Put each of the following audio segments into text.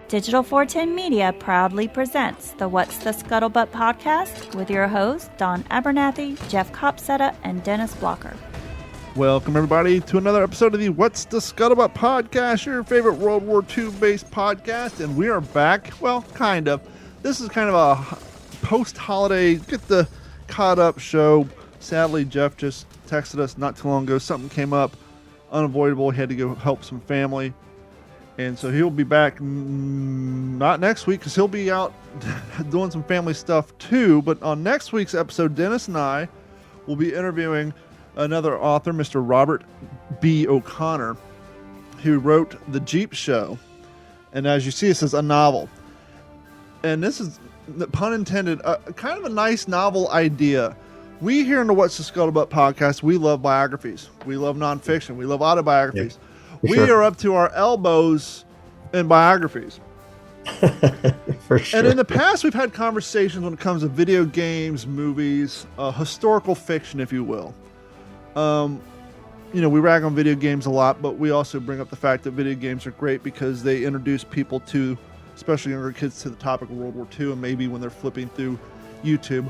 Digital 410 Media proudly presents the What's the Scuttlebutt podcast with your hosts, Don Abernathy, Jeff Copsetta, and Dennis Blocker. Welcome, everybody, to another episode of the What's the Scuttlebutt podcast, your favorite World War II-based podcast, and we are back. Well, kind of. This is kind of a post-holiday, get the caught-up show. Sadly, Jeff just texted us not too long ago. Something came up, unavoidable. He had to go help some family. And so he'll be back not next week because he'll be out doing some family stuff too. But on next week's episode, Dennis and I will be interviewing another author, Mr. Robert B. O'Connor, who wrote The Jeep Show. And as you see, it says a novel. And this is, pun intended, kind of a nice novel idea. We here in the What's the Scuttlebutt podcast, we love biographies. We love nonfiction. We love autobiographies. Yeah. We are up to our elbows in biographies. For sure. And in the past, we've had conversations when it comes to video games, movies, historical fiction, if you will. We rag on video games a lot, but we also bring up the fact that video games are great because they introduce people to, especially younger kids, to the topic of World War II, and maybe when they're flipping through YouTube.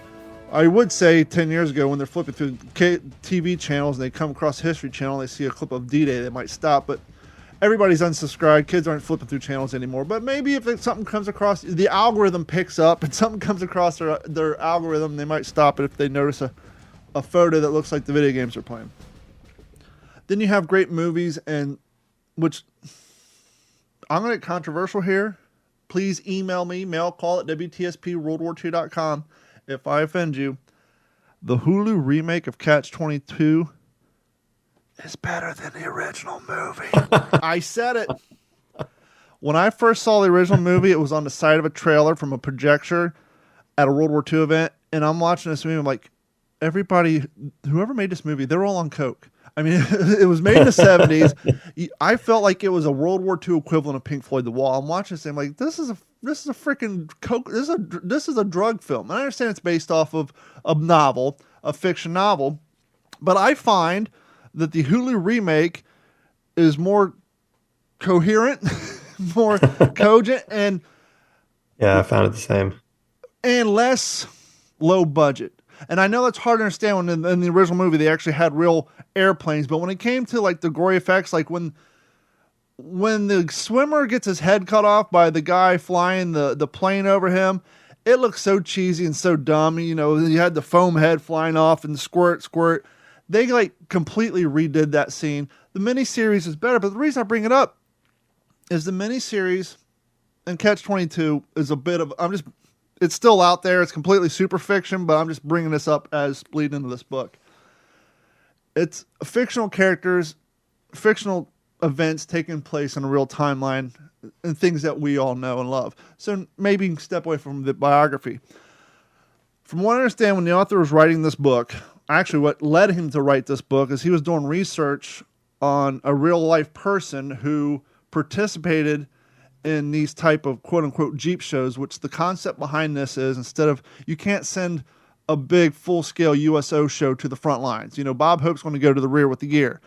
I would say 10 years ago when they're flipping through TV channels and they come across History Channel, they see a clip of D-Day, they might stop, but everybody's unsubscribed. Kids aren't flipping through channels anymore. But maybe if something comes across, the algorithm picks up and something comes across their algorithm, they might stop it if they notice a photo that looks like the video games are playing. Then you have great movies, and which I'm going to get controversial here. Please email me, mail call at WTSPWorldWar2.com. If I offend you, the Hulu remake of Catch-22 is better than the original movie. I said it. When I first saw the original movie, it was on the side of a trailer from a projector at a World War II event, and I'm watching this movie, I'm like, everybody, whoever made this movie, they're all on coke. I mean, it was made in the 70s. I felt like it was a World War II equivalent of Pink Floyd The Wall. I'm watching this, and I'm like, this is a freaking coke. This is a drug film. And I understand it's based off of a novel, a fiction novel, but I find that the Hulu remake is more coherent, more cogent, and yeah, I found it the same, and less low budget. And I know that's hard to understand when in the original movie they actually had real airplanes, but when it came to like the gory effects, like when the swimmer gets his head cut off by the guy flying the plane over him, it looks so cheesy and so dumb. You know, you had the foam head flying off and squirt. They like completely redid that scene. The miniseries is better, but the reason I bring it up is the miniseries and Catch-22 is a bit of, it's still out there. It's completely super fiction, but I'm just bringing this up as leading into this book. It's fictional characters, fictional events taking place in a real timeline and things that we all know and love. So maybe step away from the biography. From what I understand, when the author was writing this book, actually what led him to write this book is he was doing research on a real life person who participated in these type of quote unquote Jeep shows, which the concept behind this is instead of, you can't send a big full scale USO show to the front lines. You know, Bob Hope's going to go to the rear with the gear.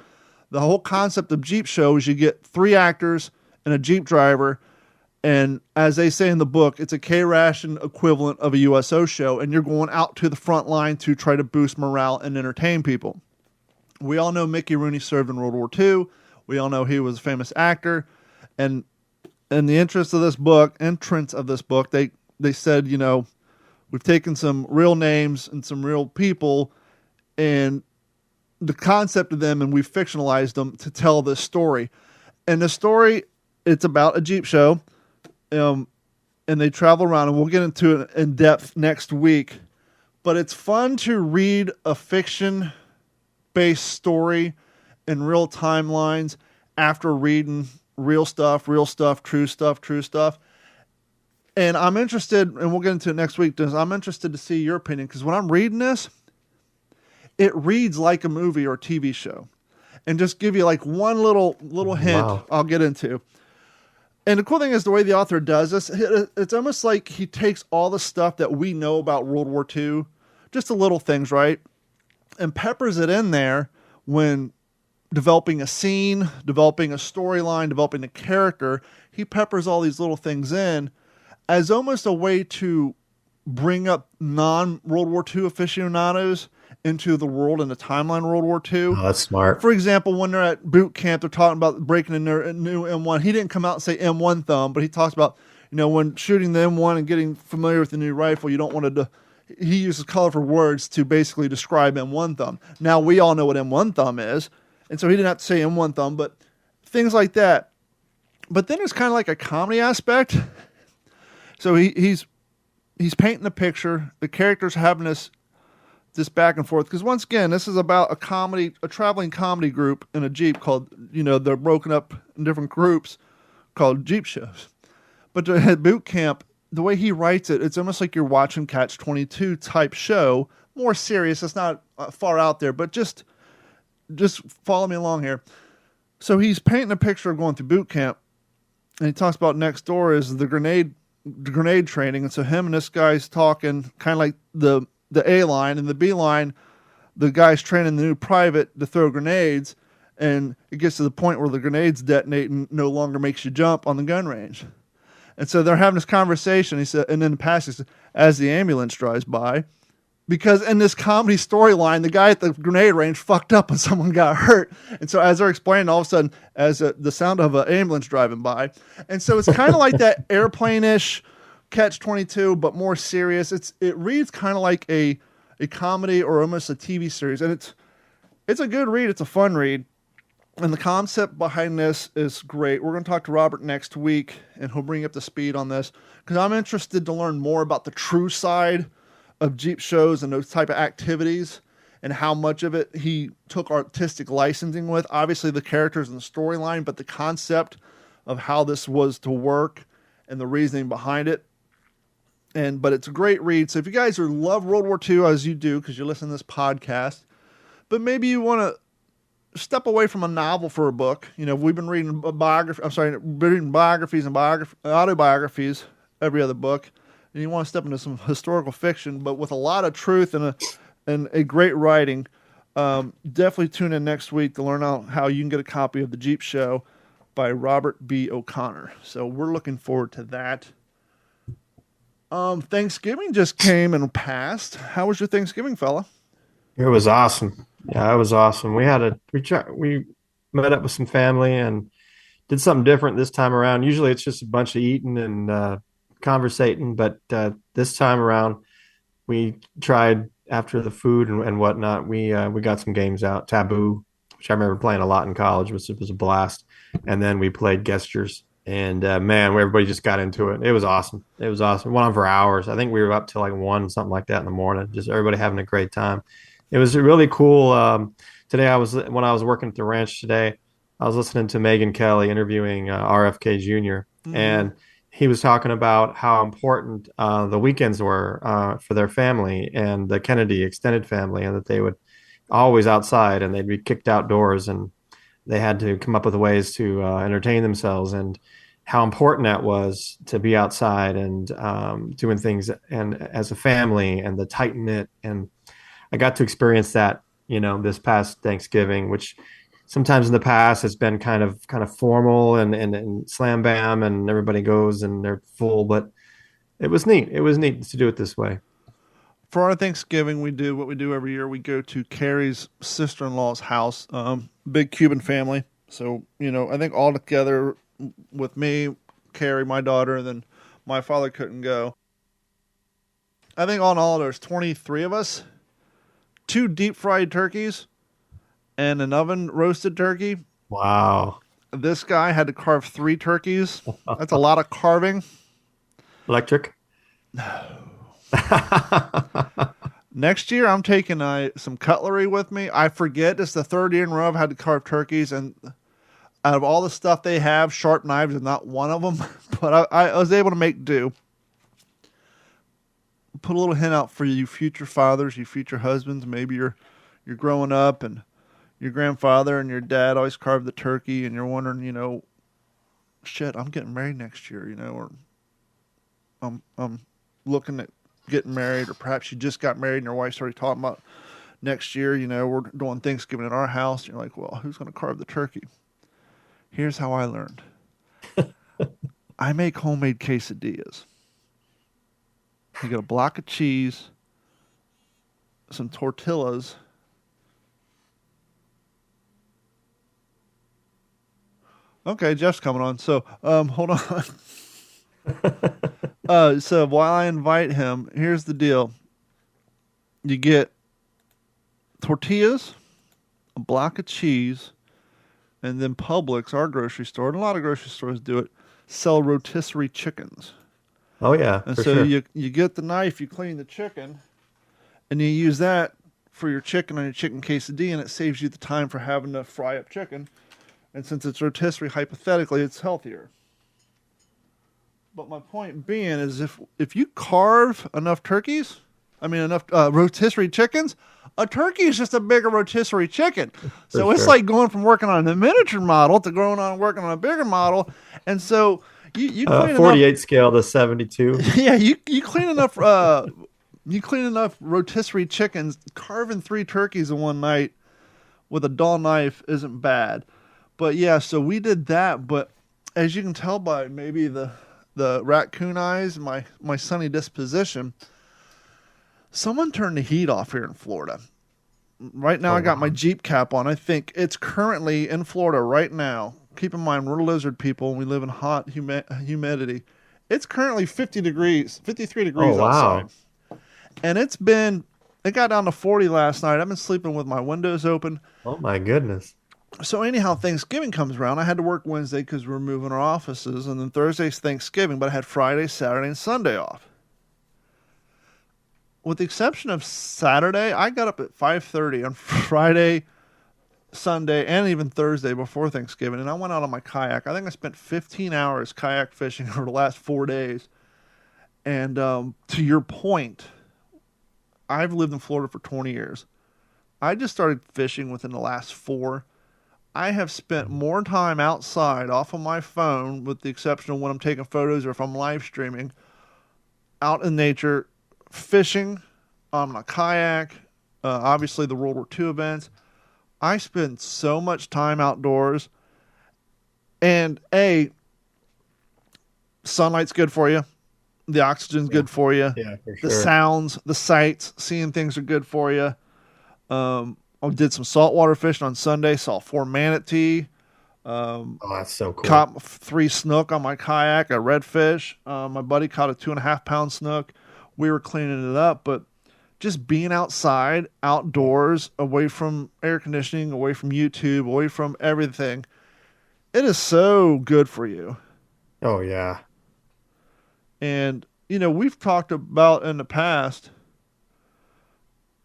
The whole concept of Jeep shows, you get 3 actors and a Jeep driver, and as they say in the book, it's a K-ration equivalent of a USO show, and you're going out to the front line to try to boost morale and entertain people. We all know Mickey Rooney served in World War II. We all know he was a famous actor, and in the entrance of this book, they said, you know, we've taken some real names and some real people and the concept of them, and we've fictionalized them to tell this story. And the story, it's about a Jeep show, and they travel around, and we'll get into it in depth next week. But it's fun to read a fiction-based story in real timelines after reading real stuff, true stuff. And I'm interested, and we'll get into it next week, I'm interested to see your opinion, because when I'm reading this, it reads like a movie or a TV show. And just give you like one little hint. Wow. I'll get into. And the cool thing is the way the author does this, it's almost like he takes all the stuff that we know about World War II, just the little things, right? And peppers it in there when developing a scene, developing a storyline, developing a character. He peppers all these little things in as almost a way to bring up non-World War II aficionados into the world and the timeline of World War II. Oh, that's smart. For example, when they're at boot camp, they're talking about breaking a new M1. He didn't come out and say M1 thumb, but he talks about, when shooting the M1 and getting familiar with the new rifle, you don't want to. He uses colorful words to basically describe M1 thumb. Now, we all know what M1 thumb is, and so he didn't have to say M1 thumb, but things like that. But then there's kind of like a comedy aspect. So he's painting a picture. The characters having this back and forth. Because once again, this is about a traveling comedy group in a Jeep called, they're broken up in different groups called Jeep shows. But at boot camp, the way he writes it, it's almost like you're watching Catch-22 type show. More serious. It's not far out there, but just follow me along here. So he's painting a picture of going through boot camp, and he talks about next door is the grenade training. And so him and this guy's talking kind of like the A line, and the B line, the guy's training the new private to throw grenades, and it gets to the point where the grenades detonate and no longer makes you jump on the gun range. And so they're having this conversation. He said, and then the passage as the ambulance drives by, because in this comedy storyline, the guy at the grenade range fucked up and someone got hurt. And so as they're explaining, all of a sudden, as the sound of an ambulance driving by. And so it's kind of like that airplane-ish Catch-22, but more serious. It reads kind of like a comedy or almost a TV series. And it's a good read. It's a fun read. And the concept behind this is great. We're going to talk to Robert next week, and he'll bring you up to speed on this, because I'm interested to learn more about the true side of Jeep shows and those type of activities, and how much of it he took artistic licensing with. Obviously the characters and the storyline, but the concept of how this was to work and the reasoning behind it. But it's a great read. So if you guys love World War II, as you do, because you listen to this podcast, but maybe you want to step away from a novel for a book. We've been reading biographies and autobiographies every other book, and you want to step into some historical fiction, but with a lot of truth and a great writing. Definitely tune in next week to learn how you can get a copy of The Jeep Show by Robert B. O'Connor. So we're looking forward to that. Thanksgiving just came and passed. How was your Thanksgiving, fella? It was awesome. Yeah, it was awesome. We met up with some family and did something different this time around. Usually it's just a bunch of eating and conversating, but this time around we tried, after the food and whatnot, we got some games out. Taboo, which I remember playing a lot in college, which was a blast. And then we played Gestures. And man, everybody just got into it. It was awesome. It was awesome. It went on for hours. I think we were up to like 1, something like that in the morning. Just everybody having a great time. It was really cool. Today, when I was working at the ranch today, I was listening to Megyn Kelly interviewing RFK Jr. And he was talking about how important the weekends were for their family and the Kennedy extended family, and that they would always outside and they'd be kicked outdoors, and they had to come up with ways to entertain themselves, and how important that was to be outside and doing things and as a family, and the tight knit. And I got to experience that, this past Thanksgiving, which sometimes in the past has been kind of formal and slam bam, and everybody goes and they're full, but it was neat. It was neat to do it this way. For our Thanksgiving, we do what we do every year. We go to Carrie's sister-in-law's house, big Cuban family. So, I think all together with me, Carrie, my daughter, and then my father couldn't go. I think all in all, there's 23 of us, 2 deep-fried turkeys, and an oven-roasted turkey. Wow. This guy had to carve 3 turkeys. That's a lot of carving. Electric? No. Next year, I'm taking some cutlery with me. I forget, it's the 3rd year in a row I've had to carve turkeys, and out of all the stuff they have, sharp knives is not one of them. But I was able to make do. Put a little hint out for you future fathers, you future husbands. Maybe you're growing up and your grandfather and your dad always carved the turkey, and you're wondering, shit, I'm getting married next year, or I'm looking at getting married, or perhaps you just got married and your wife's already talking about Next year, we're doing Thanksgiving at our house. You're like, well, who's going to carve the turkey? Here's how I learned. I make homemade quesadillas. You get a block of cheese, some tortillas. Okay, Jeff's coming on. So, hold on. So while I invite him, here's the deal. You get tortillas, a block of cheese, and then Publix, our grocery store, and a lot of grocery stores do it, sell rotisserie chickens. Oh yeah, And for so sure. you get the knife, you clean the chicken, and you use that for your chicken on your chicken quesadilla, and it saves you the time for having to fry up chicken. And since it's rotisserie, hypothetically, it's healthier. But my point being is if you carve enough enough rotisserie chickens, a turkey is just a bigger rotisserie chicken. So For it's sure. like going from working on a miniature model to working on a bigger model. And so you clean 48 scale to 72. enough. Yeah, you clean enough. You clean enough rotisserie chickens. Carving 3 turkeys in one night with a dull knife isn't bad. But yeah, so we did that. But as you can tell by maybe the raccoon eyes, my sunny disposition, someone turned the heat off here in Florida. Right now, Oh, I got wow. my Jeep cap on. I think it's currently in Florida right now. Keep in mind, we're lizard people and we live in hot humidity. It's currently 53 degrees Oh, outside. wow. And it got down to 40 last night. I've been sleeping with my windows open. Oh my goodness. So anyhow, Thanksgiving comes around. I had to work Wednesday because we're moving our offices, and then Thursday's Thanksgiving, but I had Friday, Saturday, and Sunday off. With the exception of Saturday, I got up at 5:30 on Friday, Sunday, and even Thursday before Thanksgiving, and I went out on my kayak. I think I spent 15 hours kayak fishing over the last 4 days. And to your point, I've lived in Florida for 20 years. I just started fishing within the last 4. I have spent more time outside off of my phone, with the exception of when I'm taking photos or if I'm live streaming, out in nature, fishing on a kayak, obviously the World War II events. I spend so much time outdoors. And sunlight's good for you. The oxygen's good for you. Yeah, for The sure. sounds, the sights, seeing things are good for you. I did some saltwater fishing on Sunday. Saw 4 manatee. Oh, that's so cool. Caught 3 snook on my kayak. A redfish. My buddy caught a 2.5-pound snook. We were cleaning it up, but just being outside, outdoors, away from air conditioning, away from YouTube, away from everything, it is so good for you. Oh yeah. And we've talked about in the past.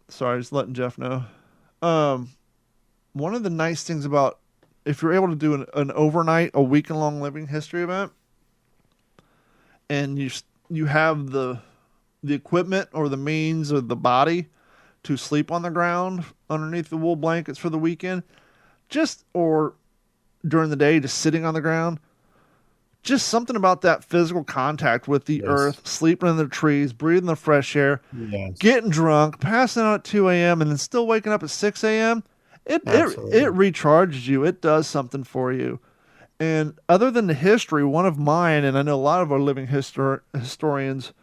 Sorry, just letting Jeff know. One of the nice things about if you're able to do an overnight, a weekend long living history event, and you have the equipment or the means or the body to sleep on the ground underneath the wool blankets for the weekend, or during the day, just sitting on the ground. Just something about that physical contact with the Yes. earth, sleeping in the trees, breathing the fresh air, Yes. getting drunk, passing out at 2 a.m., and then still waking up at 6 a.m., it Absolutely. recharges you. It does something for you. And other than the history, one of mine, and I know a lot of our living historians,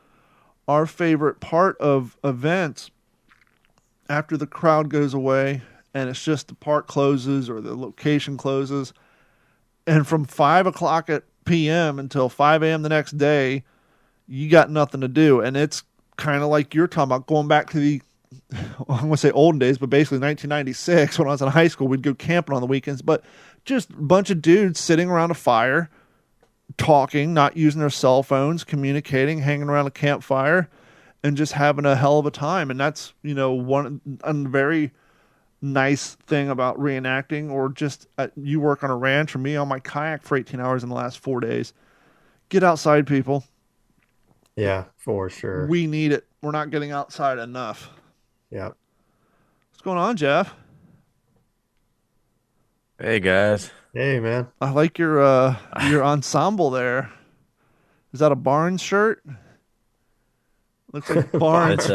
our favorite part of events after the crowd goes away and it's just the park closes or the location closes, and from 5 o'clock at p.m. until 5 a.m. the next day, you got nothing to do. And it's kind of like you're talking about going back to the, I'm going to say olden days, but basically 1996 when I was in high school, we'd go camping on the weekends. But just a bunch of dudes sitting around a fire, talking, not using their cell phones, communicating, hanging around a campfire, and just having a hell of a time. And that's, one a very nice thing about reenacting, or just you work on a ranch or me on my kayak for 18 hours in the last 4 days. Get outside, people. Yeah, for sure. We need it. We're not getting outside enough. Yeah. What's going on, Jeff? Hey guys. Hey, man. I like your ensemble there. Is that a Barnes shirt? Looks like Barnes. It's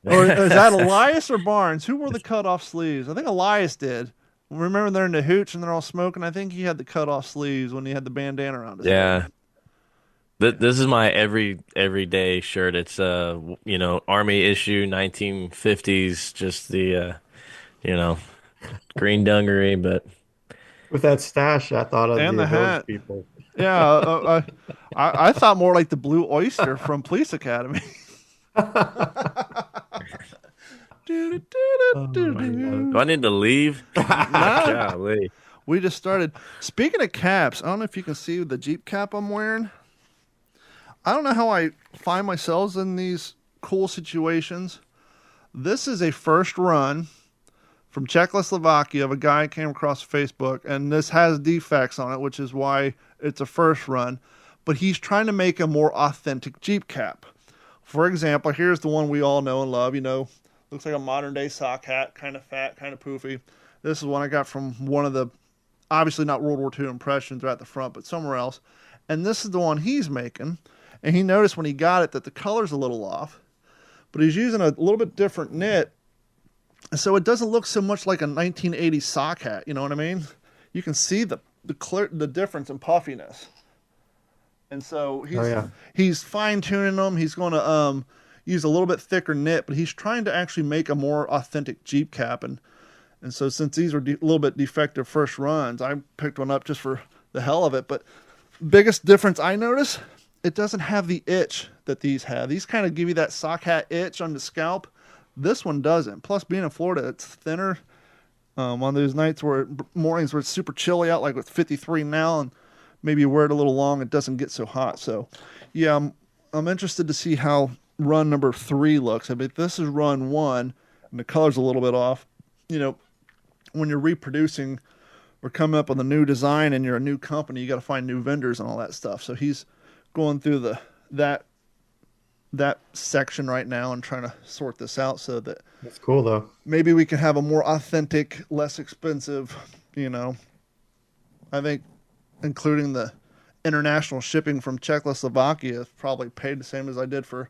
Or is that Elias or Barnes? Who wore the cut off sleeves? I think Elias did. Remember they're in the hooch and they're all smoking? I think he had the cut off sleeves when he had the bandana around his head. Yeah. This is my everyday shirt. It's Army issue 1950s, just the you know, green dungaree, but With that stash, I thought of And the the Village hat. People. Yeah, I thought more like the Blue Oyster from Police Academy. Oh my do Do-do-do-do-do-do. I need to leave? Nah, Golly. we just started. Speaking of caps, I don't know if you can see the Jeep cap I'm wearing. I don't know how I find myself in these cool situations. This is a first run from Czechoslovakia of a guy I came across Facebook, and this has defects on it, which is why it's a first run. But he's trying to make a more authentic Jeep cap. For example, here's the one we all know and love. Looks like a modern day sock hat, kind of fat, kind of poofy. This is one I got from one of the, obviously not World War II impressions right at the front, but somewhere else. And this is the one he's making. And he noticed when he got it that the color's a little off, but he's using a little bit different knit. So it doesn't look so much like a 1980s sock hat. You know what I mean? You can see the difference in puffiness. And so Oh yeah. he's fine tuning them. He's going to use a little bit thicker knit, but he's trying to actually make a more authentic Jeep cap. And so since these are a little bit defective first runs, I picked one up just for the hell of it. But biggest difference I notice, it doesn't have the itch that these have. These kind of give you that sock hat itch on the scalp. This one doesn't. Plus, being in Florida, it's thinner. On those mornings where it's super chilly out, like it's 53 now, and maybe you wear it a little long, it doesn't get so hot. So, yeah, I'm interested to see how run number 3 looks. I mean, this is run 1, and the color's a little bit off. When you're reproducing or coming up with a new design and you're a new company, you got to find new vendors and all that stuff. So he's going through that section right now and trying to sort this out so that That's cool though. maybe we can have a more authentic, less expensive, I think including the international shipping from Czechoslovakia is probably paid the same as I did for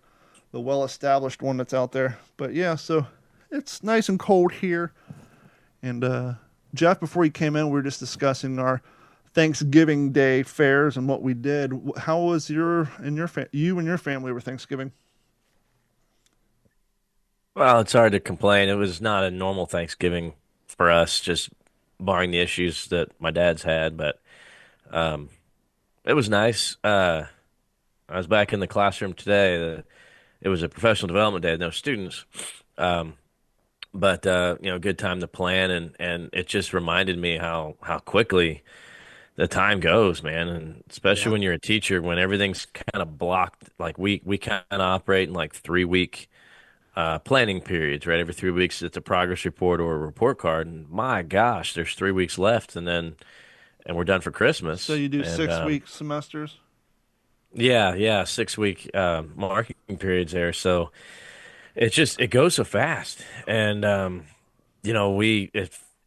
the well-established one that's out there. But yeah, so it's nice and cold here. And Jeff, before you came in, we were just discussing our Thanksgiving Day fairs and what we did. How was you and your family over Thanksgiving? Well, it's hard to complain. It was not a normal Thanksgiving for us, just barring the issues that my dad's had, but um, it was nice. I was back in the classroom today. It was a professional development day, no students. Um, but good time to plan, and it just reminded me how quickly the time goes, man, and especially Yeah. when you're a teacher, when everything's kind of blocked. Like we kind of operate in like 3 week planning periods, right? Every 3 weeks, it's a progress report or a report card, and my gosh, there's 3 weeks left, and we're done for So Christmas. you do And 6 week semesters? yeah, 6 week marking periods there. So it goes so fast, and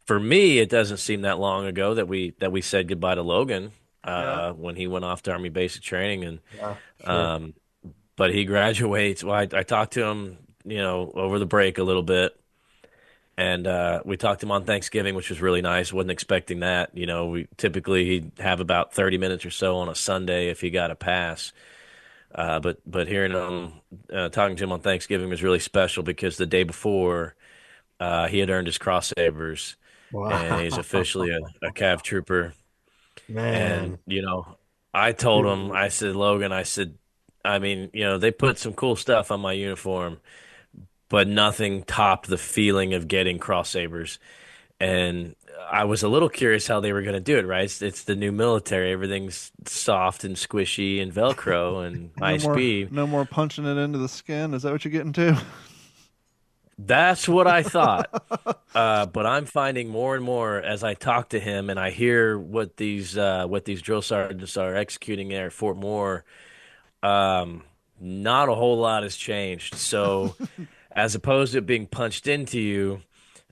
for me, it doesn't seem that long ago that we said goodbye to Logan Yeah. when he went off to Army basic training, and Yeah. Sure. um, but he graduates. Well, I talked to him, over the break a little bit, and we talked to him on Thanksgiving, which was really nice. Wasn't expecting that. We typically he'd have about 30 minutes or so on a Sunday if he got a pass. But hearing him talking to him on Thanksgiving was really special because the day before he had earned his cross sabers and he's Wow. officially a Cav trooper. And Man. I told him, Dude. I said, Logan, I said, I mean, they put some cool stuff on my uniform, but nothing topped the feeling of getting cross sabers. And I was a little curious how they were going to do it, right? It's the new military. Everything's soft and squishy and Velcro and high No more, speed. no more punching it into the skin. Is that what you're getting to? That's what I thought. But I'm finding more and more as I talk to him and I hear what these drill sergeants are executing there at Fort Moore. Um, Not a whole lot has changed. So as opposed to it being punched into you,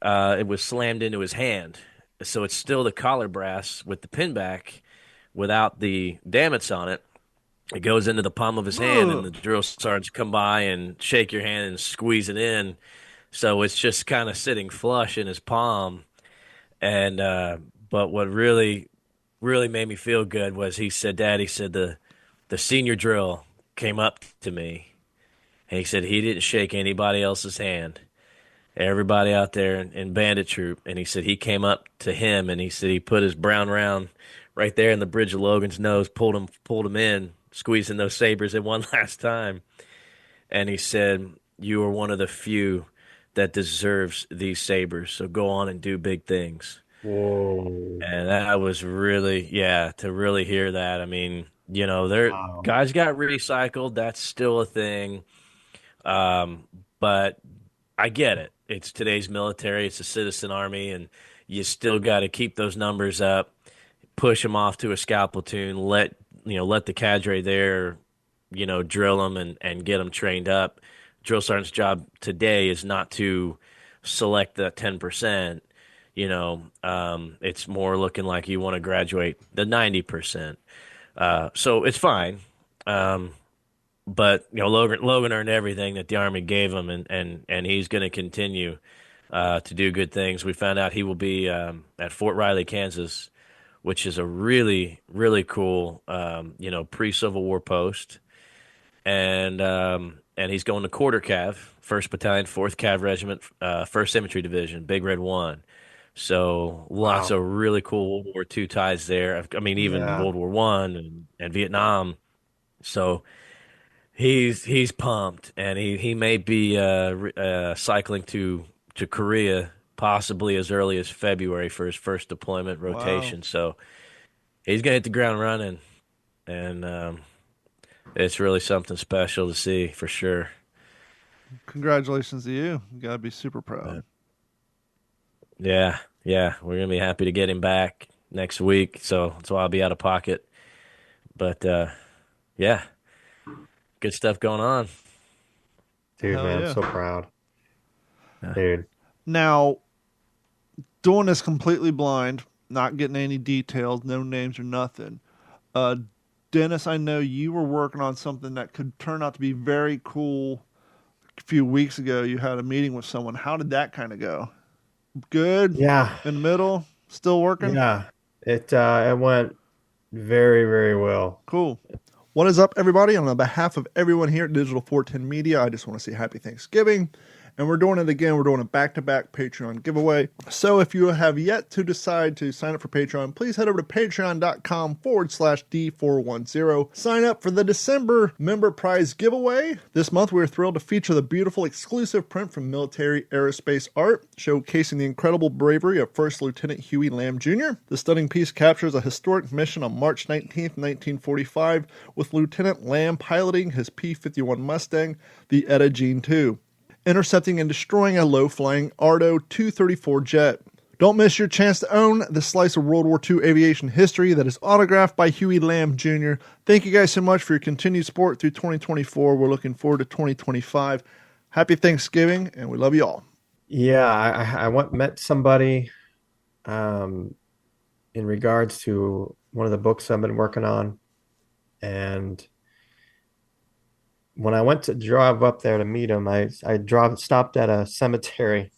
it was slammed into his hand. So it's still the collar brass with the pin back without the damage on it. It goes into the palm of his hand, and the Ugh. drill sergeants come by and shake your hand and squeeze it in. So it's just kind of sitting flush in his palm. And but what really made me feel good was he said, Dad, he said the senior drill came up to me and he said he didn't shake anybody else's hand. Everybody out there in Bandit Troop, and he said he came up to him and he said he put his brown round right there in the bridge of Logan's nose, pulled him in, squeezing those sabers in one last time, and he said, "You are one of the few that deserves these sabers. So go on and do big things." Whoa. And that was really, yeah, to really hear that. I mean, there Wow. guys got recycled. That's still a thing. But I get it. It's today's military. It's a citizen army, and you still got to keep those numbers up. Push them off to a scout platoon. Let the cadre there, drill them and get them trained up. Drill sergeant's job today is not to select that 10%. It's more looking like you want to graduate the 90%. So it's fine. But Logan earned everything that the Army gave him, and he's going to continue to do good things. We found out he will be at Fort Riley, Kansas, which is a really really cool pre-Civil War post, and he's going to Quarter Cav, First Battalion, Fourth Cav Regiment, First Infantry Division, Big Red One. So lots Wow. of really cool World War II ties there. I mean, even Yeah. World War One and Vietnam. So he's pumped, and he may be cycling to Korea possibly as early as February for his first deployment Wow. rotation. So he's gonna hit the ground running, and it's really something special to see for sure. Congratulations to you. You gotta be super proud. But yeah, yeah, we're gonna be happy to get him back next week. So I'll be out of pocket. But yeah, good stuff going on. Dude, Hell man, I'm yeah. so proud. Yeah. Dude. Now, doing this completely blind, not getting any details, no names or nothing. Uh, Dennis, I know you were working on something that could turn out to be very cool. A few weeks ago, you had a meeting with someone. How did that kind of go? Good? Yeah. In the middle? Still working? Yeah. It went very, very well. Cool. What is up, everybody? On behalf of everyone here at Digital 410 Media, I just want to say happy Thanksgiving. And we're doing it again. We're doing a back-to-back Patreon giveaway. So if you have yet to decide to sign up for Patreon, please head over to patreon.com/D410. Sign up for the December member prize giveaway. This month, we're thrilled to feature the beautiful exclusive print from Military Aerospace Art, showcasing the incredible bravery of First Lieutenant Huey Lamb Jr. The stunning piece captures a historic mission on March 19th, 1945, with Lieutenant Lamb piloting his P-51 Mustang, the Etta Jean II, intercepting and destroying a low-flying Ardo 234 jet. Don't miss your chance to own the slice of World War II aviation history that is autographed by Huey Lamb Jr. Thank you guys so much for your continued support through 2024. We're looking forward to 2025. Happy Thanksgiving, and we love you all. Yeah, I went met somebody um, in regards to one of the books I've been working on, and when I went to drive up there to meet him, I stopped at a cemetery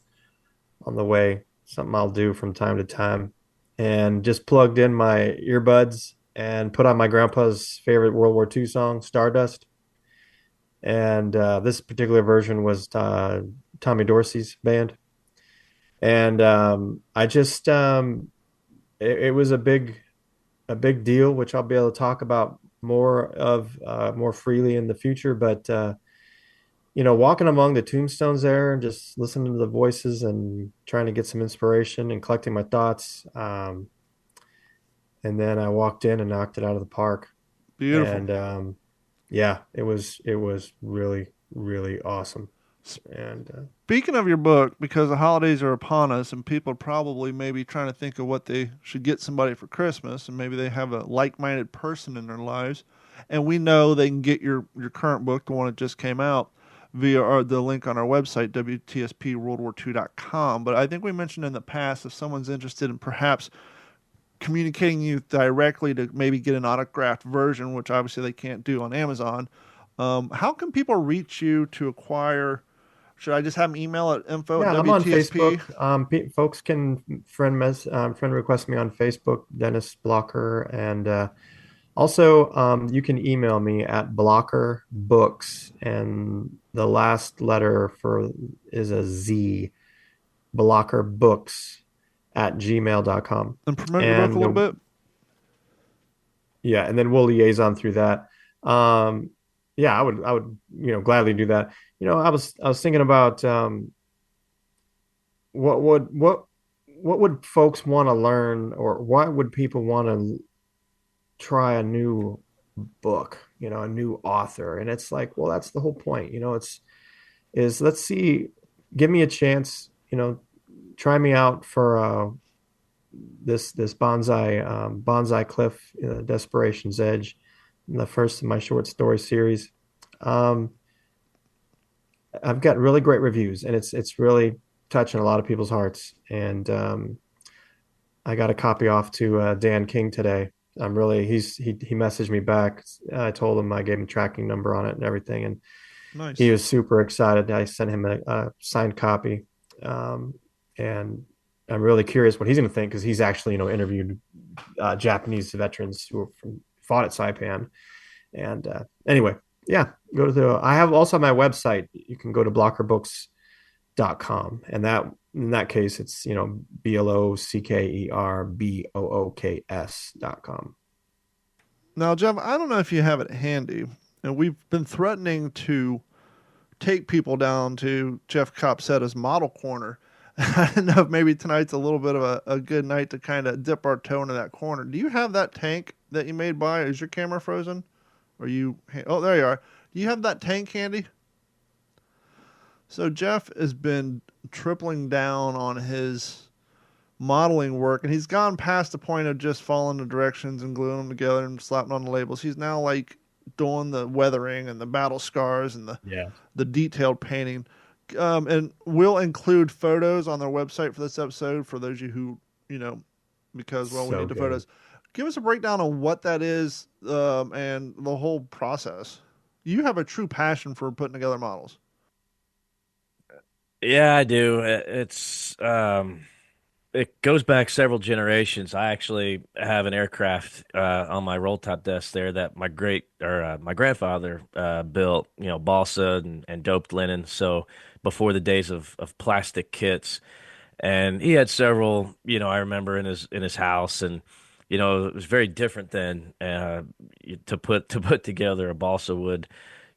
on the way, something I'll do from time to time, and just plugged in my earbuds and put on my grandpa's favorite World War II song, Stardust. And this particular version was Tommy Dorsey's band. And I just it was a big deal, which I'll be able to talk about more freely in the future. But walking among the tombstones there and just listening to the voices and trying to get some inspiration and collecting my thoughts. And then I walked in and knocked it out of the park. Beautiful. And yeah, it was really, really awesome. And Speaking of your book, because the holidays are upon us and people are probably maybe trying to think of what they should get somebody for Christmas, and maybe they have a like-minded person in their lives, and we know they can get your current book, the one that just came out, via the link on our website, WTSPWorldWar2.com. But I think we mentioned in the past, if someone's interested in perhaps communicating you directly to maybe get an autographed version, which obviously they can't do on Amazon. How can people reach you to acquire? Should I just have them email at info at Yeah, I'm on WTSP? Facebook. Folks can friend request me on Facebook, Dennis Blocker, and also you can email me at Blocker Books, and the last letter for is a Z, Blocker Books at gmail.com. And promote your book a And little bit? yeah, and then we'll liaison through that. Um, yeah, I would, gladly do that. I was thinking about what would what would folks want to learn, or why would people want to try a new book, a new author? And it's like, well, that's the whole point. Let's see, give me a chance, try me out for this bonsai cliff, Desperation's Edge, the first of my short story series. um I've got really great reviews, and it's really touching a lot of people's hearts. And I got a copy off to Dan King today. He messaged me back. I told him, I gave him tracking number on it and everything, and he Nice. was super excited. I sent him a signed copy, and I'm really curious what he's going to think, because he's actually interviewed Japanese veterans fought at Saipan. And anyway, yeah, I have also my website. You can go to blockerbooks.com, and that in that case it's BLOCKERBOOKS.com. Now, Jeff, I don't know if you have it handy, and we've been threatening to take people down to Jeff Copsetta's model corner. I don't know if maybe tonight's a little bit of a good night to kind of dip our toe into that corner. Do you have that tank that you made by? Is your camera frozen? Are you? Oh, there you are. Do you have that tank handy? So Jeff has been tripling down on his modeling work, and he's gone past the point of just following the directions and gluing them together and slapping on the labels. He's now like doing the weathering and the battle scars and Yeah. the detailed painting. And we'll include photos on their website for this episode for those of you who, because, well, we So need the good. photos. Give us a breakdown on what that is, and the whole process. You have a true passion for putting together models. Yeah, I do. It goes back several generations. I actually have an aircraft on my roll top desk there that my grandfather built, balsa and doped linen. So before the days of plastic kits, and he had several, I remember in his house, and it was very different than to put together a balsa wood,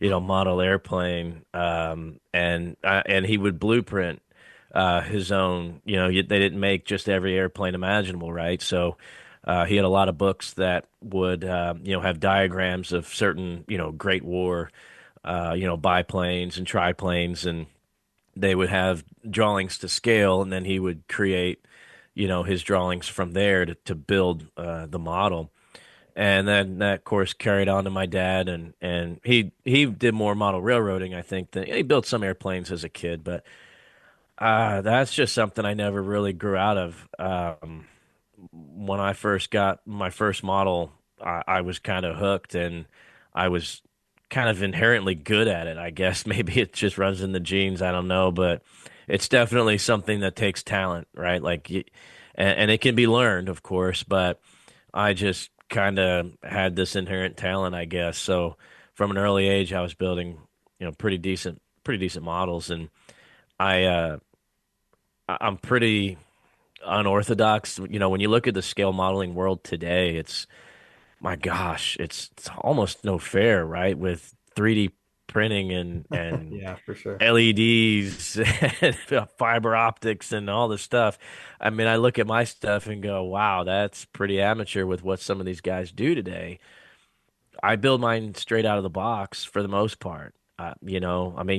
model airplane, and he would blueprint his own. They didn't make just every airplane imaginable, right? So he had a lot of books that would have diagrams of certain Great War biplanes and triplanes, and they would have drawings to scale, and then he would create his drawings from there to build the model. And then that, of course, carried on to my dad, and he did more model railroading, I think, than he built some airplanes as a kid, but that's just something I never really grew out of. When I first got my first model, I was kind of hooked, and I was kind of inherently good at it. I guess maybe it just runs in the genes. I don't know, but it's definitely something that takes talent, right? And it can be learned, of course, but I just kind of had this inherent talent, I guess. So from an early age, I was building, pretty decent models, and I, uh, I'm pretty unorthodox. When you look at the scale modeling world today, it's my gosh, it's almost no fair, right? With 3D printing and Yeah, for sure. LEDs and fiber optics and all this stuff. I mean, I look at my stuff and go, wow, that's pretty amateur with what some of these guys do today. I build mine straight out of the box for the most part. I mean,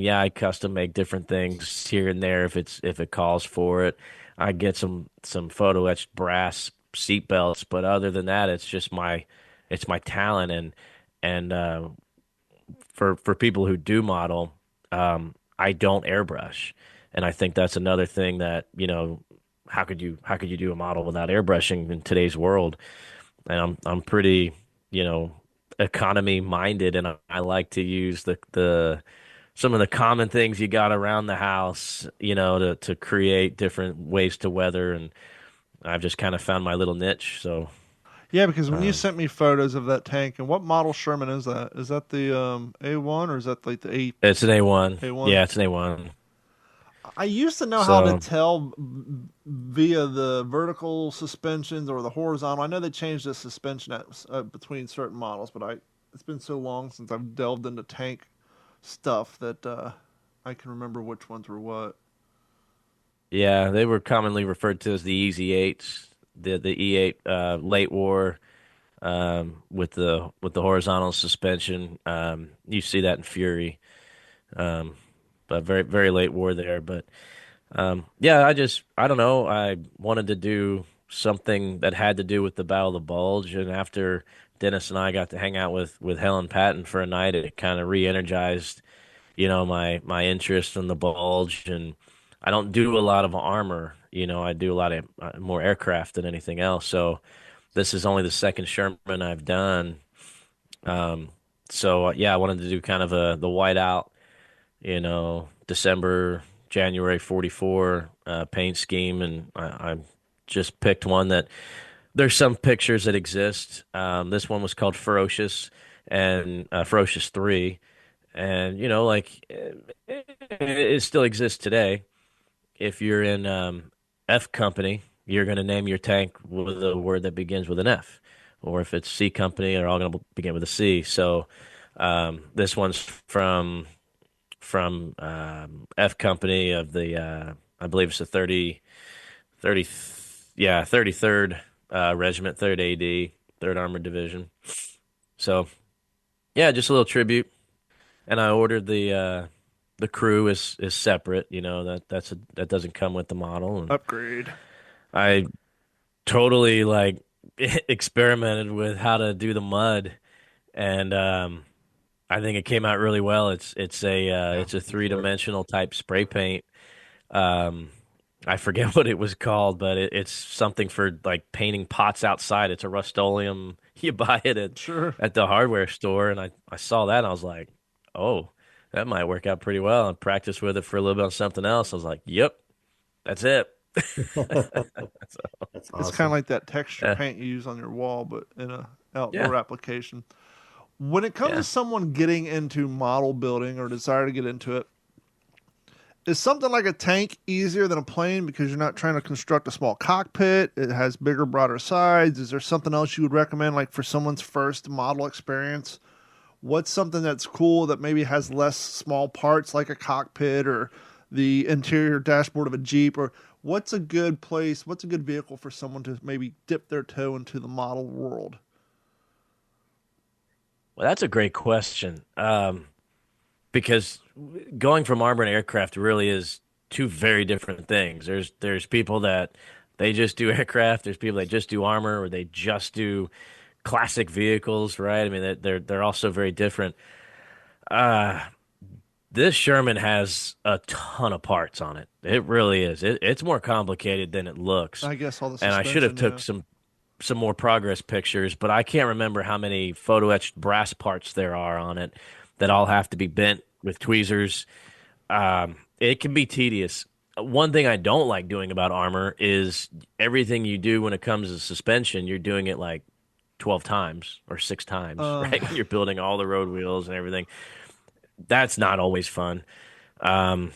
yeah, I custom make different things here and there if it calls for it. I get some photo etched brass seat belts, but other than that, it's my talent. And for people who do model, I don't airbrush, and I think that's another thing that how could you do a model without airbrushing in today's world? And I'm pretty, you know, economy minded, and I like to use the some of the common things you got around the house, you know, to create different ways to weather, and I've just kind of found my little niche. So Yeah, because when you um, sent me photos of that tank, and what model Sherman is that? Is that the A1 or is that like the it's an A1. A1? Yeah, it's an A1. I used to know how to So tell via the vertical suspensions or the horizontal. I know they changed the suspension between certain models, but it's been so long since I've delved into tank stuff that I can remember which ones were what. yeah, they were commonly referred to as the Easy Eights, the E8 late war with the horizontal suspension. You see that in Fury, um, but very late war there. But yeah, I don't know. I wanted to do something that had to do with the Battle of the Bulge, and after Dennis and I got to hang out with Helen Patton for a night, it kind of re-energized, you know, my interest in the Bulge. And I don't do a lot of armor, you know. I do a lot of more aircraft than anything else. So this is only the second Sherman I've done. Um, so yeah, I wanted to do kind of the whiteout, you know, December, January 44 paint scheme, and I just picked one that there's some pictures that exist. This one was called Ferocious and Ferocious 3, and you know, like it still exists today. If you're in F company, you're going to name your tank with a word that begins with an F, or if it's C company, they're all going to begin with a C. So this one's from F Company of the I believe it's the 30 yeah 33rd Regiment, 3rd AD, 3rd Armored Division. So yeah, just a little tribute. And I ordered the crew is separate. You know that doesn't come with the model, and Upgrade. I totally like experimented with how to do the mud, and I think it came out really well. It's a It's work. three-dimensional type spray paint. Um, I forget what it was called, but it's something for like painting pots outside. It's a Rust-Oleum. You buy it Sure. at the hardware store, and I saw that and I was like, oh, that might work out pretty well. And practiced with it for a little bit on something else. I was like, yep, that's it. That's It's kind of awesome. like that texture Yeah, paint you use on your wall, but in a outdoor yeah, application. When it comes to yeah. someone getting into model building or desire to get into it, is something like a tank easier than a plane because you're not trying to construct a small cockpit? It has bigger, broader sides. Is there something else you would recommend, like for someone's first model experience? What's something that's cool that maybe has less small parts, like a cockpit or the interior dashboard of a Jeep? Or what's a good place? What's a good vehicle for someone to maybe dip their toe into the model world? Well, that's a great question. Because going from armored aircraft really is two very different things. There's people that they just do aircraft. There's people that just do armor, or they just do classic vehicles, right? I mean, they're also very different. Uh, this Sherman has a ton of parts on it. It really is. It's more complicated than it looks. I guess all the And I should have suspension, took yeah. some more progress pictures, but I can't remember how many photo etched brass parts there are on it that all have to be bent with tweezers. It can be tedious. One thing I don't like doing about armor is everything you do when it comes to suspension, you're doing it like 12 times or 6 times, Uh, right? When you're building all the road wheels and everything. That's not always fun. Um,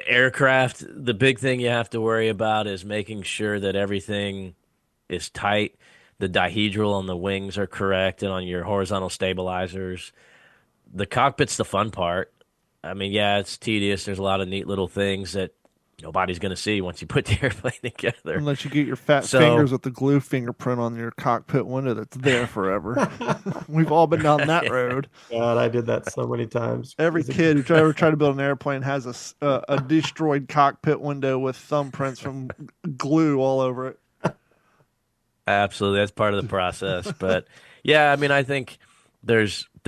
Aircraft, the big thing you have to worry about is making sure that everything is tight. The dihedral on the wings are correct and on your horizontal stabilizers. The cockpit's the fun part. I mean, yeah, it's tedious. There's a lot of neat little things that nobody's going to see once you put the airplane together. unless you get your fat So, fingers with the glue fingerprint on your cockpit window that's there forever. We've all been down that road. God, I did that so many times Every as a kid kid. who ever tried to build an airplane has a destroyed cockpit window with thumbprints from glue all over it. absolutely, that's part of the process. But yeah, I mean, I think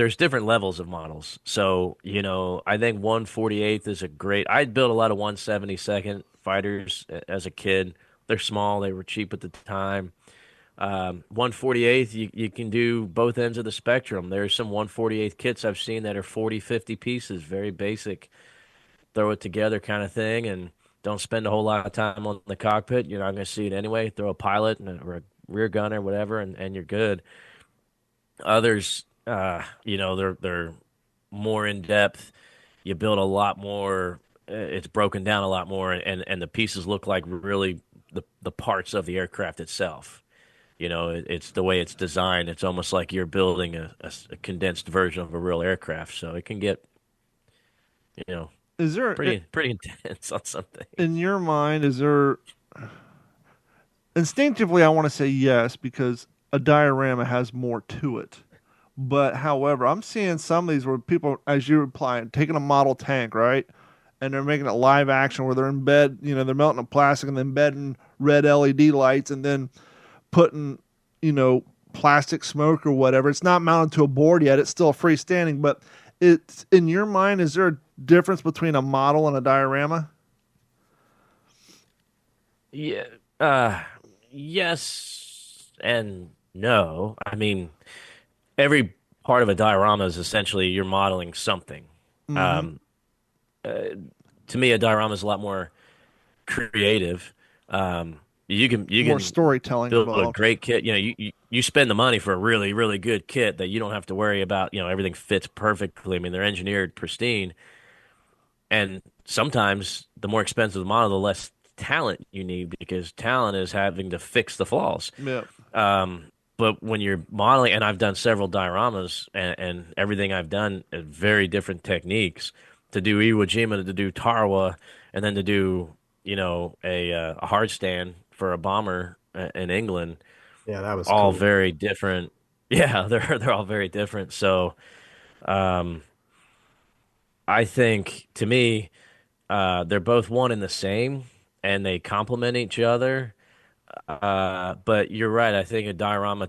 there's different levels of models. So, I think 148th is a great. I built a lot of 172nd fighters as a kid. They're small, they were cheap at the time. 148th, you can do both ends of the spectrum. There's some 148th kits I've seen that are 40, 50 pieces, very basic, throw it together kind of thing, and don't spend a whole lot of time on the cockpit. You're not going to see it anyway. Throw a pilot or a rear gunner, whatever, and you're good. Others, they're more in depth. You build a lot more. It's broken down a lot more, and the pieces look like really the parts of the aircraft itself. It's the way it's designed. It's almost like you're building a condensed version of a real aircraft. So it can get, Is there pretty intense on something. in your mind? Is there instinctively? I want to say yes because a diorama has more to it. But however, I'm seeing some of these where people, as you implying, taking a model tank, right, and they're making it live action where they're in bed, they're melting the plastic and then embedding red LED lights and then putting, plastic smoke or whatever. It's not mounted to a board yet. It's still freestanding. But it's in your mind, is there a difference between a model and a diorama? Yeah. Yes and no. I mean, every part of a diorama is essentially you're modeling something. Mm-hmm. To me, a diorama is a lot more creative. You can More storytelling build a involved. great kit. You spend the money for a really, really good kit that you don't have to worry about. Everything fits perfectly. I mean, they're engineered pristine. And sometimes the more expensive the model, the less talent you need because talent is having to fix the flaws. Yeah. But when you're modeling, and I've done several dioramas, and everything I've done is very different techniques to do Iwo Jima, to do Tarawa, and then to do a hard stand for a bomber in England. Yeah, that was All cool. very different. Yeah, they're all very different. So, I think to me, they're both one and the same, and they complement each other. But you're right. I think a diorama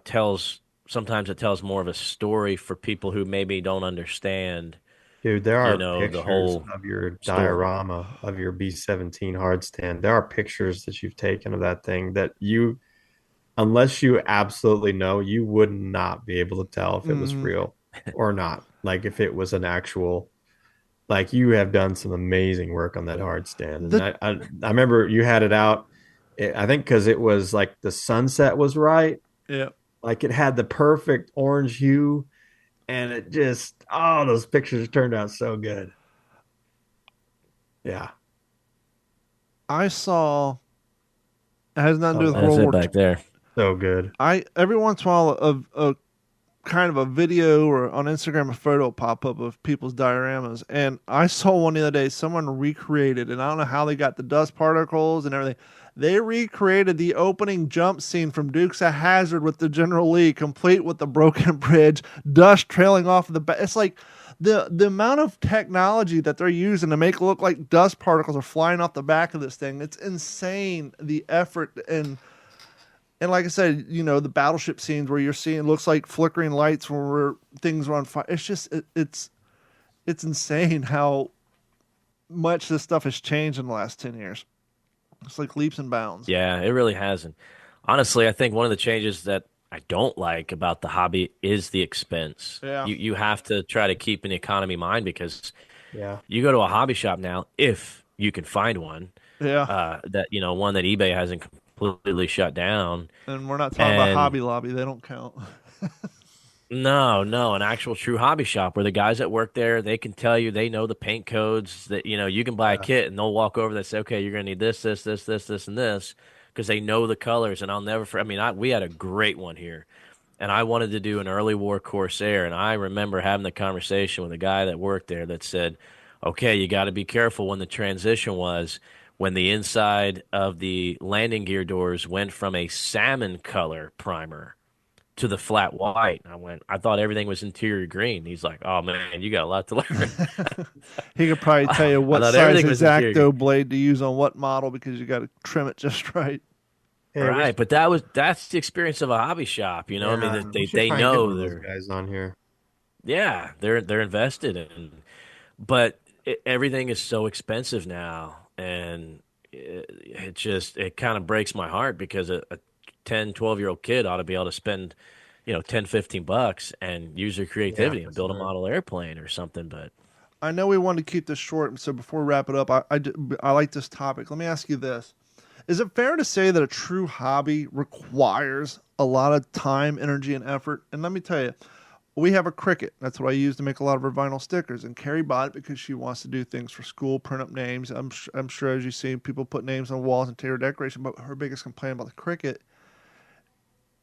sometimes it tells more of a story for people who maybe don't understand, Dude, there are the pictures whole of your story. diorama of your B-17 hard stand. There are pictures that you've taken of that thing that unless you absolutely know, you would not be able to tell if it was Mm-hmm. real or not. Like if it was an actual, like you have done some amazing work on that hard stand. And The I remember you had it out, I think because it was like the sunset was right. yeah. Like it had the perfect orange hue and it just, oh, those pictures turned out so good. Yeah. I saw. It has nothing to Oh, do with That's World it War II. back there. so good. I every once in a while a kind of a video or on Instagram a photo will pop up of people's dioramas, and I saw one the other day. Someone recreated, and I don't know how they got the dust particles and everything. They recreated the opening jump scene from Dukes of Hazzard with the General Lee, complete with the broken bridge, dust trailing off of the back. It's like the amount of technology that they're using to make it look like dust particles are flying off the back of this thing. It's insane, the effort and like I said, the battleship scenes where you're seeing looks like flickering lights where things are on fire. It's just it's insane how much this stuff has changed in the last 10 years. It's like leaps and bounds. Yeah, it really hasn't. Honestly, I think one of the changes that I don't like about the hobby is the expense. Yeah. You have to try to keep an economy in mind because Yeah. you go to a hobby shop now, if you can find one, Yeah. that one that eBay hasn't completely shut down. And we're not talking about And Hobby Lobby. They don't count. no, an actual true hobby shop where the guys that work there, they can tell you, they know the paint codes that, you can buy a Yeah. kit and they'll walk over and say, okay, you're going to need this, and this, because they know the colors. And I'll never, we had a great one here and I wanted to do an early war Corsair. And I remember having the conversation with a guy that worked there that said, okay, you got to be careful when the transition was when the inside of the landing gear doors went from a salmon color primer to the flat white. I thought everything was interior green. He's like, oh man, you got a lot to learn. He could probably tell you I what thought size everything was interior. X-Acto blade to use on what model because you got to trim it just right. Hey, Right, but that's the experience of a hobby shop. I mean, we should they try and get one know of those they're guys on here. Yeah, they're invested in, but everything is so expensive now, and it kind of breaks my heart because a 10, 12-year-old kid ought to be able to spend, 10, $15 and use their Yeah, creativity for and build a sure. model airplane or something. But I know we wanted to keep this short, so before we wrap it up, I like this topic. Let me ask you this. Is it fair to say that a true hobby requires a lot of time, energy, and effort? And let me tell you, we have a Cricut. That's what I use to make a lot of our vinyl stickers. And Carrie bought it because she wants to do things for school, print up names. I'm sure, as you see, people put names on walls and interior decoration. But her biggest complaint about the Cricut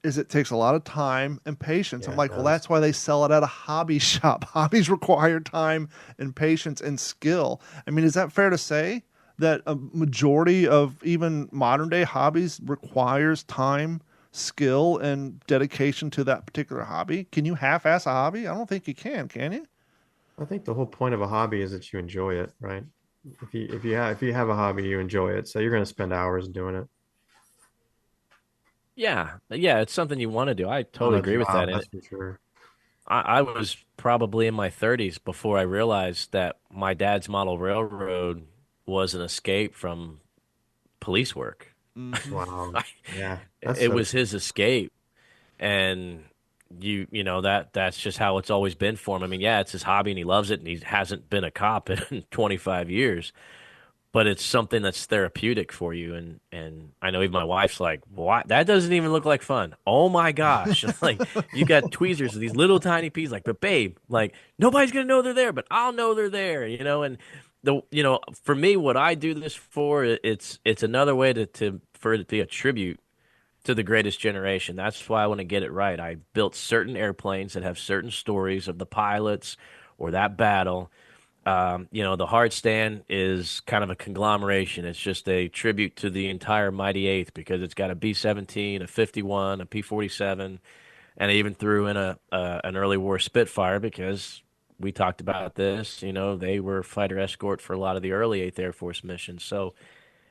is it takes a lot of time and patience. I'm Yeah, it like, well, does. that's why they sell it at a hobby shop. Hobbies require time and patience and skill. I mean, is that fair to say that a majority of even modern day hobbies requires time, skill, and dedication to that particular hobby? Can you half-ass a hobby? I don't think you can you? I think the whole point of a hobby is that you enjoy it, right? If you have a hobby, you enjoy it, so you're going to spend hours doing it. yeah, yeah, it's something you want to do. I Not totally a agree with that. job, And that's for sure. I was probably in my 30s before I realized that my dad's model railroad was an escape from police work. Hmm. Wow. Yeah, that's It so was his cool. escape, and that's just how it's always been for him. I mean, yeah, it's his hobby and he loves it, and he hasn't been a cop in 25 years, but it's something that's therapeutic for you. And I know even my wife's like, "What? That doesn't even look like fun." Oh my gosh! Like you got tweezers, these little tiny pieces. Like, but babe, like nobody's gonna know they're there, but I'll know they're there. And for me, what I do this for, it's another way to for it to be a tribute to the greatest generation. That's why I want to get it right. I built certain airplanes that have certain stories of the pilots or that battle. The hard stand is kind of a conglomeration. It's just a tribute to the entire Mighty Eighth because it's got a B-17, a 51, a P-47, and I even threw in an early war Spitfire because we talked about this. They were fighter escort for a lot of the early 8th Air Force missions. So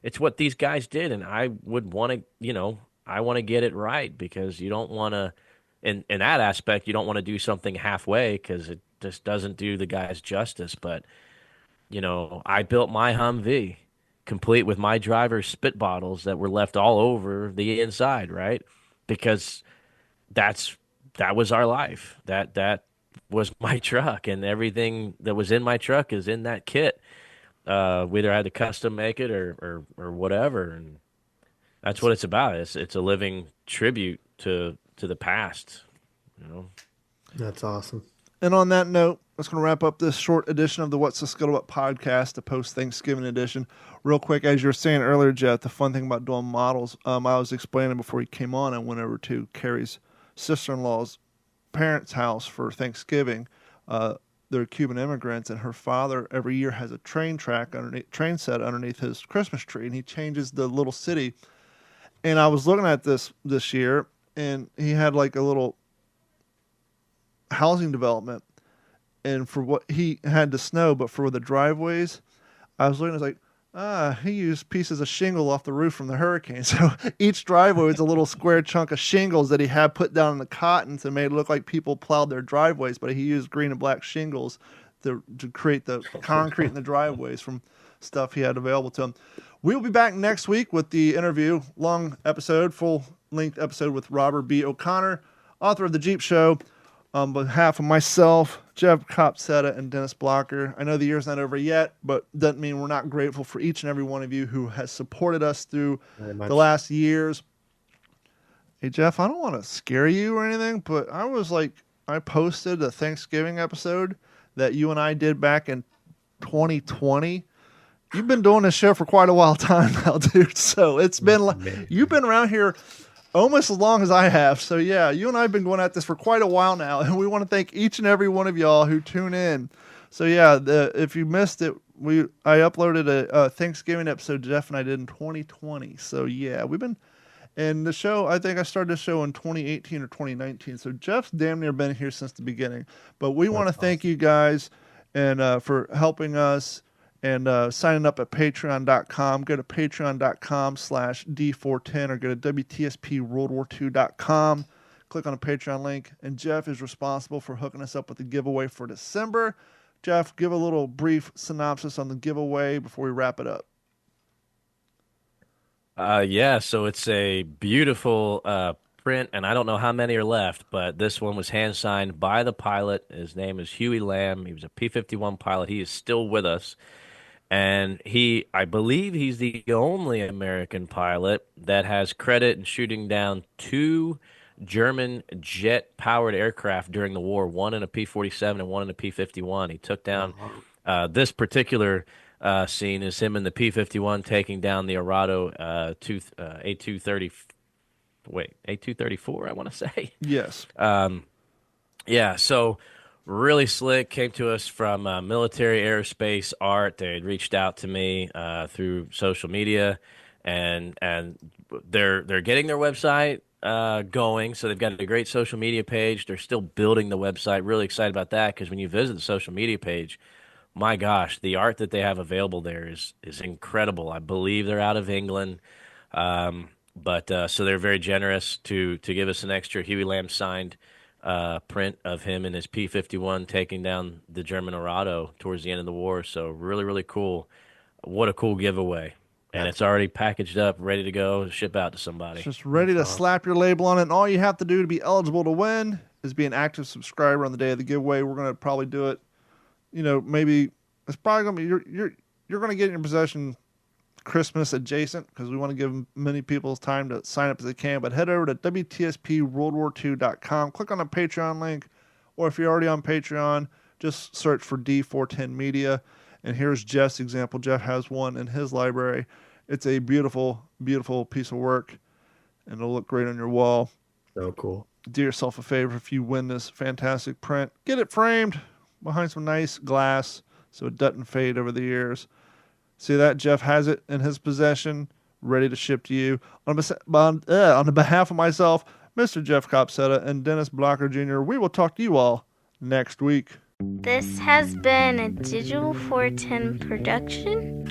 it's what these guys did, and I would want to, I want to get it right because you don't want to, in that aspect, you don't want to do something halfway because it just doesn't do the guys justice. But I built my Humvee complete with my driver's spit bottles that were left all over the inside, right? Because that's that was our life. That was my truck, and everything that was in my truck is in that kit. We either had to custom make it or whatever, and that's what it's about. It's a living tribute to the past, you know. That's awesome. And on that note, that's going to wrap up this short edition of the What's the Scuttlebutt podcast, the post-Thanksgiving edition. Real quick, as you were saying earlier, Jeff, the fun thing about doing models, I was explaining before you came on, I went over to Carrie's sister-in-law's parents' house for Thanksgiving. They're Cuban immigrants, and her father every year has a train set underneath his Christmas tree, and he changes the little city. And I was looking at this year, and he had like a little housing development, and for what he had to snow, but for the driveways, I was looking, I was like, he used pieces of shingle off the roof from the hurricane. So each driveway was a little square chunk of shingles that he had put down in the cotton to make it look like people plowed their driveways, but he used green and black shingles to create the concrete in the driveways from stuff he had available to him. We'll be back next week with the interview, long episode, full-length episode with Robert B. O'Connor, author of The Jeep Show. On behalf of myself, Jeff Copsetta, and Dennis Blocker, I know the year's not over yet, but doesn't mean we're not grateful for each and every one of you who has supported us through Very the much. last years. Hey, Jeff, I don't want to scare you or anything, but I posted a Thanksgiving episode that you and I did back in 2020. You've been doing this show for quite a while time now, dude. So That's amazing. you've been around here almost as long as I have. So yeah, you and I have been going at this for quite a while now, and we want to thank each and every one of y'all who tune in. So yeah, if you missed it, I uploaded a Thanksgiving episode Jeff and I did in 2020. So yeah, and the show, I think I started the show in 2018 or 2019. So Jeff's damn near been here since the beginning. But we want to That's thank awesome. you guys and for helping us and signing up at patreon.com. Go to patreon.com/D410 or go to WTSPWorldWar2.com. Click on a Patreon link. And Jeff is responsible for hooking us up with the giveaway for December. Jeff, give a little brief synopsis on the giveaway before we wrap it up. Yeah, so it's a beautiful print, and I don't know how many are left, but this one was hand signed by the pilot. His name is Huey Lamb. He was a P-51 pilot. He is still with us. And I believe he's the only American pilot that has credit in shooting down 2 German jet-powered aircraft during the war, one in a P-47 and one in a P-51. He took down this particular scene is him in the P-51 taking down the Arado A230. A234, I want to say. Yes. Yeah, so really slick. Came to us from Military Aerospace Art. They had reached out to me through social media, and they're getting their website going. So they've got a great social media page. They're still building the website. Really excited about that because when you visit the social media page, my gosh, the art that they have available there is incredible. I believe they're out of England. But so they're very generous to give us an extra Huey Lamb signed print of him in his P-51 taking down the German Arado towards the end of the war. So really, really cool. What a cool giveaway. And it's already packaged up, ready to go, ship out to somebody. It's just ready to slap your label on it. And all you have to do to be eligible to win is be an active subscriber on the day of the giveaway. We're going to probably do it. Maybe it's probably going to be you're going to get in your possession Christmas adjacent because we want to give many people time to sign up as they can. But head over to WTSPWorldWar2.com, click on the Patreon link, or if you're already on Patreon, just search for D410 Media. And here's Jeff's example. Jeff has one in his library. It's a beautiful, beautiful piece of work, and it'll look great on your wall. So cool. Do yourself a favor if you win this fantastic print. Get it framed behind some nice glass so it doesn't fade over the years. See that? Jeff has it in his possession, ready to ship to you. On the behalf of myself, Mr. Jeff Copsetta, and Dennis Blocker Jr., we will talk to you all next week. This has been a Digital 410 production.